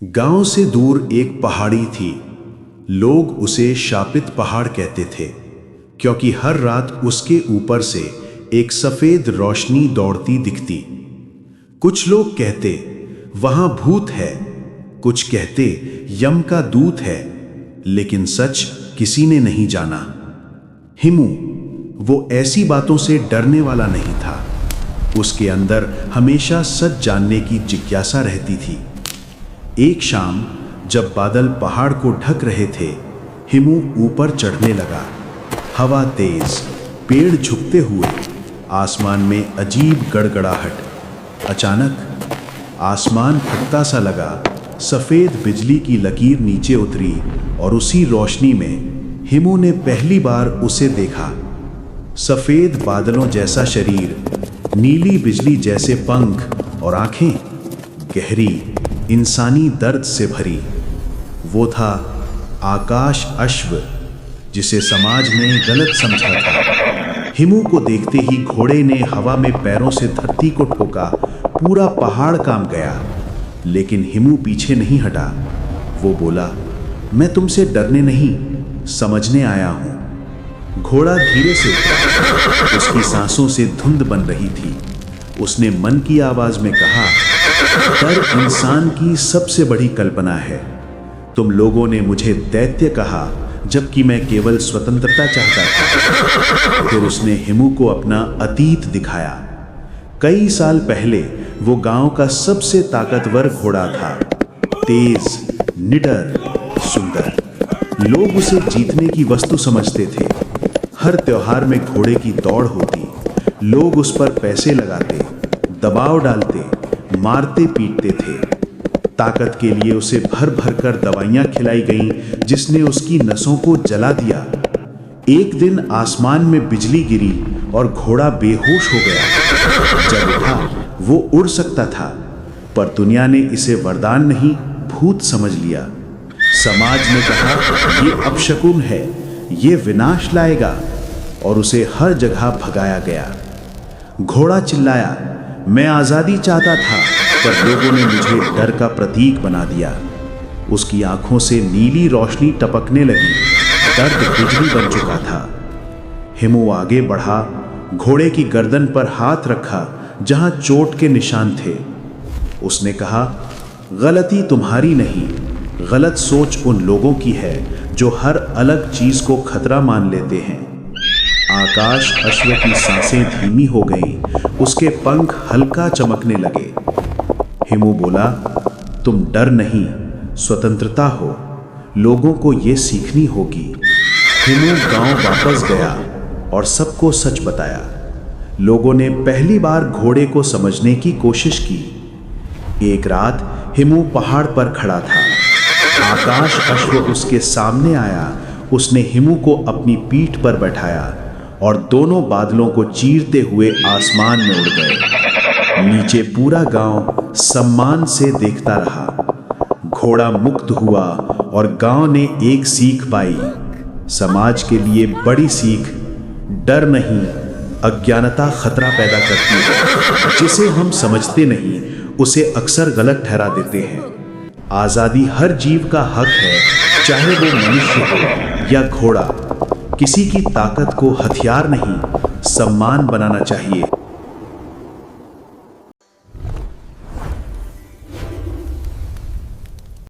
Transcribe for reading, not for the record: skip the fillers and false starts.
गांव से दूर एक पहाड़ी थी। लोग उसे शापित पहाड़ कहते थे, क्योंकि हर रात उसके ऊपर से एक सफेद रोशनी दौड़ती दिखती। कुछ लोग कहते वहां भूत है, कुछ कहते यम का दूत है, लेकिन सच किसी ने नहीं जाना। हिमू वो ऐसी बातों से डरने वाला नहीं था। उसके अंदर हमेशा सच जानने की जिज्ञासा रहती थी। एक शाम जब बादल पहाड़ को ढक रहे थे, हिमू ऊपर चढ़ने लगा। हवा तेज, पेड़ झुकते हुए, आसमान में अजीब गड़गड़ाहट। अचानक आसमान फटता सा लगा। सफेद बिजली की लकीर नीचे उतरी और उसी रोशनी में हिमू ने पहली बार उसे देखा। सफेद बादलों जैसा शरीर, नीली बिजली जैसे पंख और आंखें गहरी, इंसानी दर्द से भरी। वो था आकाश अश्व, जिसे समाज ने गलत समझा था। हिमू को देखते ही घोड़े ने हवा में पैरों से धरती को ठोका। पूरा पहाड़ कांप गया, लेकिन हिमू पीछे नहीं हटा। वो बोला, मैं तुमसे डरने नहीं, समझने आया हूं। घोड़ा धीरे से उतरा। उसकी सांसों से धुंध बन रही थी। उसने मन की आवाज में कहा, डर इंसान की सबसे बड़ी कल्पना है। तुम लोगों ने मुझे दैत्य कहा, जबकि मैं केवल स्वतंत्रता चाहता था। फिर उसने हिमू को अपना अतीत दिखाया। कई साल पहले वो गांव का सबसे ताकतवर घोड़ा था। तेज, निडर, सुंदर। लोग उसे जीतने की वस्तु समझते थे। हर त्योहार में घोड़े की दौड़ होती। लोग उस पर पैसे लगाते, दबाव डालते, मारते पीटते थे। ताकत के लिए उसे भर भर कर दवाइयां खिलाई गईं, जिसने उसकी नसों को जला दिया। एक दिन आसमान में बिजली गिरी और घोड़ा बेहोश हो गया। जब उठा वो उड़ सकता था, पर दुनिया ने इसे वरदान नहीं, भूत समझ लिया। समाज ने कहा, ये अपशकुन है, ये विनाश लाएगा, और उसे हर जगह भगाया गया। घोड़ा चिल्लाया, मैं आजादी चाहता था, पर लोगों ने मुझे डर का प्रतीक बना दिया। उसकी आंखों से नीली रोशनी टपकने लगी। दर्द बिजली बन चुका था। हिमू आगे बढ़ा, घोड़े की गर्दन पर हाथ रखा जहां चोट के निशान थे। उसने कहा, गलती तुम्हारी नहीं, गलत सोच उन लोगों की है जो हर अलग चीज को खतरा मान लेते हैं। आकाश अश्व की सांसें धीमी हो गईं। उसके पंख हल्का चमकने लगे। हिमू बोला, तुम डर नहीं, स्वतंत्रता हो। लोगों को ये सीखनी होगी। हिमू गांव वापस गया और सबको सच बताया। लोगों ने पहली बार घोड़े को समझने की कोशिश की। एक रात हिमू पहाड़ पर खड़ा था। आकाश अश्व उसके सामने आया। उसने हिमू को अपनी पीठ पर बैठाया और दोनों बादलों को चीरते हुए आसमान में उड़ गए। नीचे पूरा गांव सम्मान से देखता रहा। घोड़ा मुक्त हुआ और गांव ने एक सीख पाई। समाज के लिए बड़ी सीख, डर नहीं, अज्ञानता खतरा पैदा करती है। जिसे हम समझते नहीं, उसे अक्सर गलत ठहरा देते हैं। आजादी हर जीव का हक है, चाहे वो मनुष्य हो या घोड़ा। किसी की ताकत को हथियार नहीं, सम्मान बनाना चाहिए।